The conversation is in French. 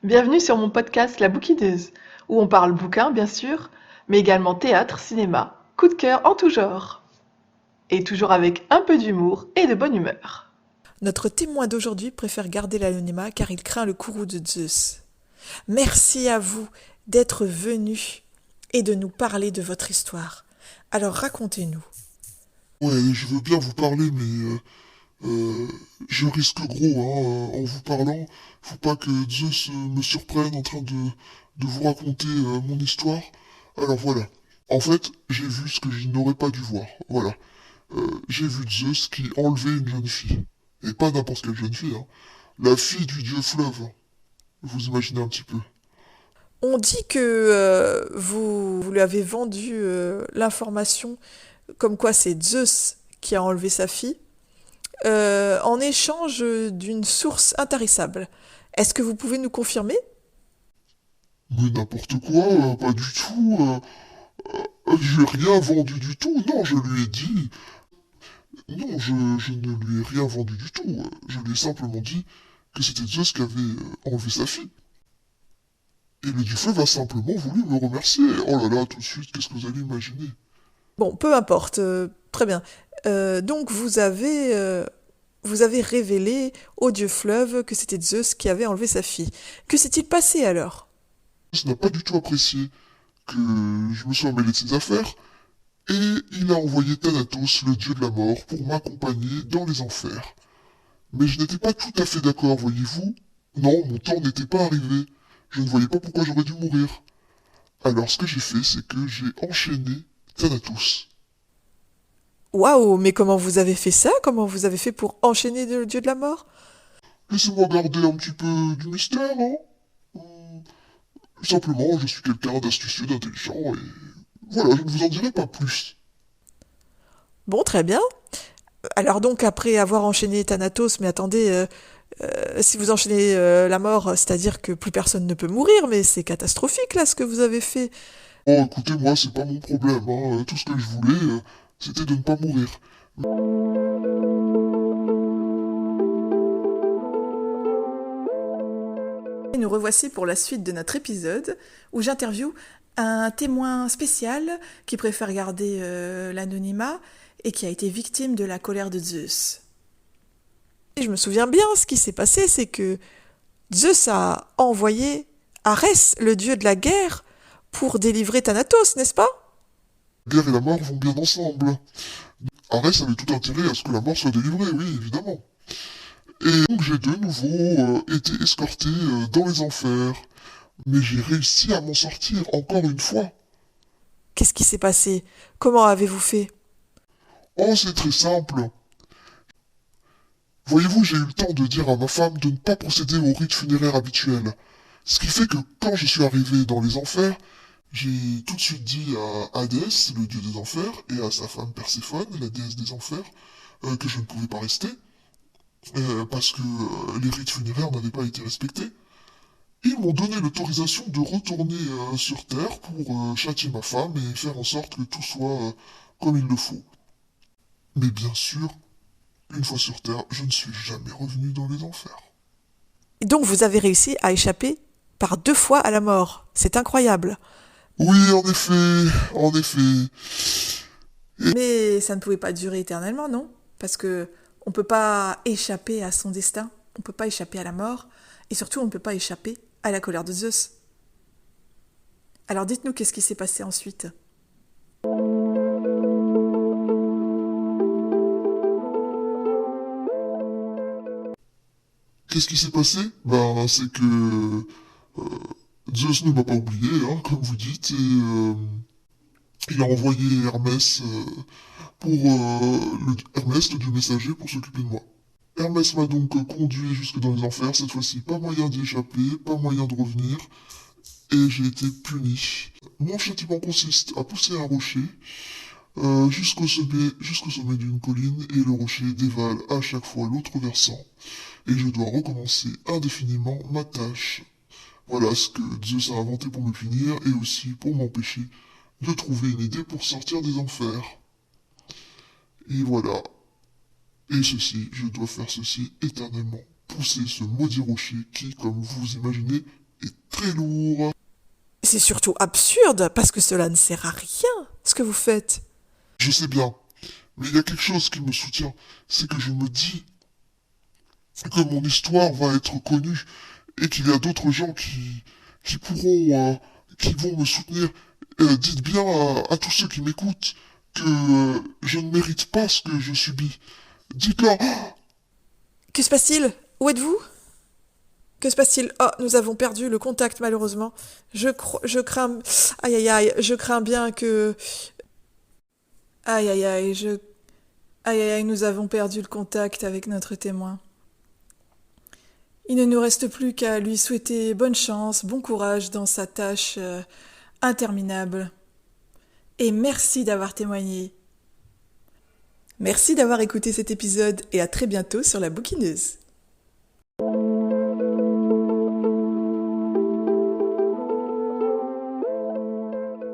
Bienvenue sur mon podcast La Bouquineuse, où on parle bouquins bien sûr, mais également théâtre, cinéma, coup de cœur en tout genre. Et toujours avec un peu d'humour et de bonne humeur. Notre témoin d'aujourd'hui préfère garder l'anonymat car il craint le courroux de Zeus. Merci à vous d'être venu et de nous parler de votre histoire. Alors racontez-nous. Ouais, je veux bien vous parler, mais je risque gros, hein, en vous parlant. Faut pas que Zeus me surprenne en train de vous raconter mon histoire. Alors voilà. En fait, j'ai vu ce que je n'aurais pas dû voir. Voilà. J'ai vu Zeus qui enlevait une jeune fille. Et pas n'importe quelle jeune fille, hein. La fille du dieu fleuve. Vous imaginez un petit peu. On dit que vous lui avez vendu l'information comme quoi c'est Zeus qui a enlevé sa fille en échange d'une source intarissable. Est-ce que vous pouvez nous confirmer? Mais n'importe quoi, pas du tout. Je lui ai rien vendu du tout. Non, je lui ai dit. Non, je ne lui ai rien vendu du tout. Je lui ai simplement dit que c'était Zeus qui avait enlevé sa fille. Et le dieu fleuve a simplement voulu me remercier. Oh là là, tout de suite, qu'est-ce que vous allez imaginer? Bon, peu importe, très bien. Donc vous avez révélé au dieu fleuve que c'était Zeus qui avait enlevé sa fille. Que s'est-il passé alors? Zeus n'a pas du tout apprécié que je me sois mêlé de ses affaires, et il a envoyé Thanatos, le dieu de la mort, pour m'accompagner dans les enfers. Mais je n'étais pas tout à fait d'accord, voyez-vous. Non, mon temps n'était pas arrivé. Je ne voyais pas pourquoi j'aurais dû mourir. Alors ce que j'ai fait, c'est que j'ai enchaîné Thanatos. Waouh, mais comment vous avez fait ça? Comment vous avez fait pour enchaîner le dieu de la mort? Laissez-moi garder un petit peu du mystère, hein. Hum, Simplement, je suis quelqu'un d'astucieux, d'intelligent, et voilà, je ne vous en dirai pas plus. Bon, très bien. Alors donc après avoir enchaîné Thanatos, mais attendez, si vous enchaînez la mort, c'est-à-dire que plus personne ne peut mourir, mais c'est catastrophique là ce que vous avez fait. Oh, écoutez, moi, c'est pas mon problème, hein. Tout ce que je voulais, c'était de ne pas mourir. Et nous revoici pour la suite de notre épisode où j'interviewe un témoin spécial qui préfère garder l'anonymat et qui a été victime de la colère de Zeus. Et je me souviens bien, ce qui s'est passé, c'est que Zeus a envoyé Arès, le dieu de la guerre, pour délivrer Thanatos, n'est-ce pas? La guerre et la mort vont bien ensemble. Arès avait tout intérêt à ce que la mort soit délivrée, oui, évidemment. Et donc j'ai de nouveau été escorté dans les enfers. Mais j'ai réussi à m'en sortir encore une fois. Qu'est-ce qui s'est passé? Comment avez-vous fait? Oh, c'est très simple. Voyez-vous, j'ai eu le temps de dire à ma femme de ne pas procéder au rite funéraire habituel. Ce qui fait que quand je suis arrivé dans les enfers, j'ai tout de suite dit à Hadès, le dieu des enfers, et à sa femme Perséphone, la déesse des enfers, que je ne pouvais pas rester, parce que les rites funéraires n'avaient pas été respectés. Ils m'ont donné l'autorisation de retourner sur Terre pour châtier ma femme et faire en sorte que tout soit comme il le faut. Mais bien sûr, une fois sur Terre, je ne suis jamais revenu dans les enfers. Et donc vous avez réussi à échapper par 2 fois à la mort. C'est incroyable. Oui, en effet, en effet. Mais ça ne pouvait pas durer éternellement, non? Parce que on ne peut pas échapper à son destin, on ne peut pas échapper à la mort, et surtout on ne peut pas échapper à la colère de Zeus. Alors dites-nous qu'est-ce qui s'est passé ensuite. Qu'est-ce qui s'est passé? Ben, c'est que Zeus ne m'a pas oublié, hein, comme vous dites, et il a envoyé Hermès pour Hermès, le dieu messager, pour s'occuper de moi. Hermès m'a donc conduit jusque dans les enfers. Cette fois-ci, pas moyen d'y échapper, pas moyen de revenir, et j'ai été puni. Mon châtiment consiste à pousser un rocher jusqu'au sommet d'une colline, et le rocher dévale à chaque fois l'autre versant. Et je dois recommencer indéfiniment ma tâche. Voilà ce que Zeus a inventé pour me punir, et aussi pour m'empêcher de trouver une idée pour sortir des enfers. Et voilà. Et ceci, je dois faire ceci éternellement. Pousser ce maudit rocher qui, comme vous imaginez, est très lourd. C'est surtout absurde, parce que cela ne sert à rien, ce que vous faites. Je sais bien, mais il y a quelque chose qui me soutient, c'est que je me dis que mon histoire va être connue et qu'il y a d'autres gens qui pourront, qui vont me soutenir. Dites bien à tous ceux qui m'écoutent que je ne mérite pas ce que je subis. Dites-leur. Que se passe-t-il? Où êtes-vous? Que se passe-t-il? Oh, nous avons perdu le contact, malheureusement. Je crains... Aïe, aïe, aïe, je crains bien que... Aïe, aïe, aïe, Aïe, aïe, aïe, nous avons perdu le contact avec notre témoin. Il ne nous reste plus qu'à lui souhaiter bonne chance, bon courage dans sa tâche interminable. Et merci d'avoir témoigné. Merci d'avoir écouté cet épisode et à très bientôt sur La Bouquineuse.